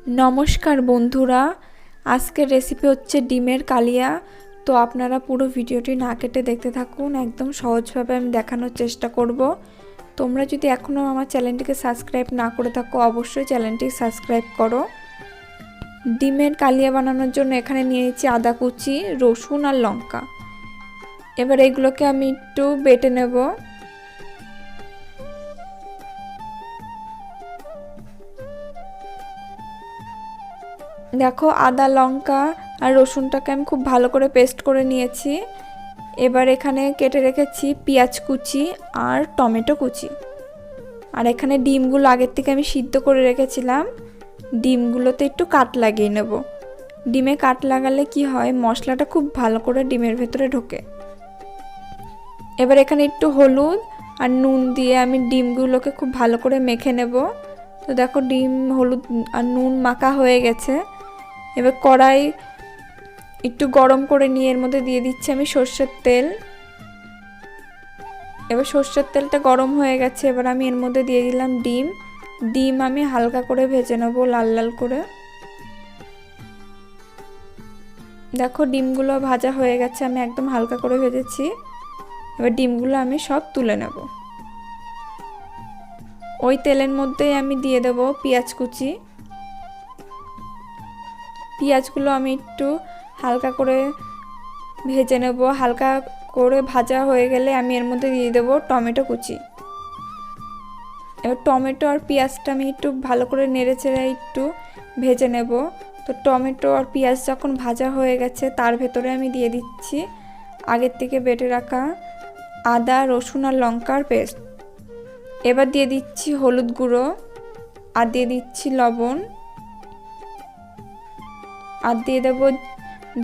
নমস্কার বন্ধুরা, আজকের রেসিপি হচ্ছে ডিমের কালিয়া। তো আপনারা পুরো ভিডিওটি না কেটে দেখতে থাকুন, একদম সহজভাবে আমি দেখানোর চেষ্টা করব। তোমরা যদি এখনও আমার চ্যানেলটিকে সাবস্ক্রাইব না করে থাকো অবশ্যই চ্যানেলটি সাবস্ক্রাইব করো। ডিমের কালিয়া বানানোর জন্য এখানে নিয়ে নিচ্ছি আদা কুচি, রসুন আর লঙ্কা। এবার এগুলোকে আমি একটু বেটে নেব। দেখো আদা লঙ্কা আর রসুনটাকে আমি খুব ভালো করে পেস্ট করে নিয়েছি। এবার এখানে কেটে রেখেছি পেঁয়াজ কুচি আর টমেটো কুচি। আর এখানে ডিমগুলো আগের থেকে আমি সিদ্ধ করে রেখেছিলাম, ডিমগুলোতে একটু কাট লাগিয়ে নেব। ডিমে কাট লাগালে কি হয়, মশলাটা খুব ভালো করে ডিমের ভেতরে ঢোকে। এবার এখানে একটু হলুদ আর নুন দিয়ে আমি ডিমগুলোকে খুব ভালো করে মেখে নেব। তো দেখো ডিম হলুদ আর নুন মাখা হয়ে গেছে। এবার কড়াই একটু গরম করে নিয়ে এর মধ্যে দিয়ে দিচ্ছি আমি সর্ষের তেল। এবার সর্ষের তেলটা গরম হয়ে গেছে, এবার আমি এর মধ্যে দিয়ে দিলাম ডিম আমি হালকা করে ভেজে নেব, লাল লাল করে। দেখো ডিমগুলো ভাজা হয়ে গেছে, আমি একদম হালকা করে ভেজেছি। এবার ডিমগুলো আমি সব তুলে নেব। ওই তেলের মধ্যেই আমি দিয়ে দেব পেঁয়াজ কুচি। পেঁয়াজগুলো আমি একটু হালকা করে ভেজে নেব। হালকা করে ভাজা হয়ে গেলে আমি এর মধ্যে দিয়ে দেব টমেটো কুচি। এবার টমেটো আর পেঁয়াজটা আমি একটু ভালো করে নেড়ে চেড়ে একটু ভেজে নেব। তো টমেটো আর পেঁয়াজ যখন ভাজা হয়ে গেছে তার ভেতরে আমি দিয়ে দিচ্ছি আগের থেকে বেটে রাখা আদা রসুন আর লঙ্কার পেস্ট। এবার দিয়ে দিচ্ছি হলুদ গুঁড়ো আর দিয়ে দিচ্ছি লবণ আর দিয়ে দেব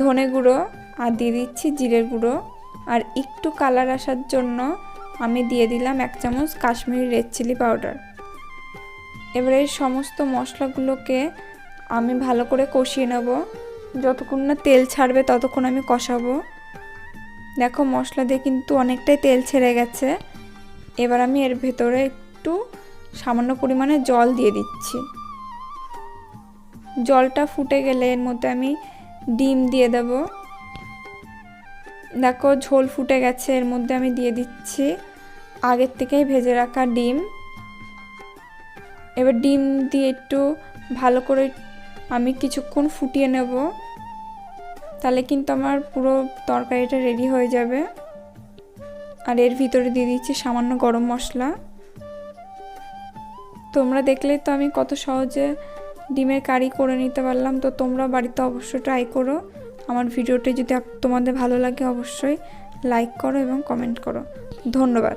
ধনে গুঁড়ো আর দিয়ে দিচ্ছি জিরের গুঁড়ো। আর একটু কালার আসার জন্য আমি দিয়ে দিলাম 1 চামচ কাশ্মীরি রেড চিলি পাউডার। এবার এই সমস্ত মশলাগুলোকে আমি ভালো করে কষিয়ে নেব, যতক্ষণ না তেল ছাড়বে ততক্ষণ আমি কষাবো। দেখো মশলা দিয়ে কিন্তু অনেকটাই তেল ছেড়ে গেছে। এবার আমি এর ভেতরে একটু সামান্য পরিমাণে জল দিয়ে দিচ্ছি। জলটা ফুটে গেলে এর মধ্যে আমি ডিম দিয়ে দেব। দেখো ঝোল ফুটে গেছে, এর মধ্যে আমি দিয়ে দিচ্ছি আগের থেকেই ভেজে রাখা ডিম। এবার ডিম দিয়ে একটু ভালো করে আমি কিছুক্ষণ ফুটিয়ে নেব, তাহলে কিন্তু আমার পুরো তরকারিটা রেডি হয়ে যাবে। আর এর ভিতরে দিয়ে দিচ্ছি সামান্য গরম মশলা। তোমরা দেখলেই তো আমি কত সহজে ডিমের কারি করে নিতে পারলাম। তো তোমরা বাড়িতে অবশ্যই ট্রাই করো। আমার ভিডিওটি যদি তোমাদের ভালো লাগে অবশ্যই লাইক করো এবং কমেন্ট করো। ধন্যবাদ।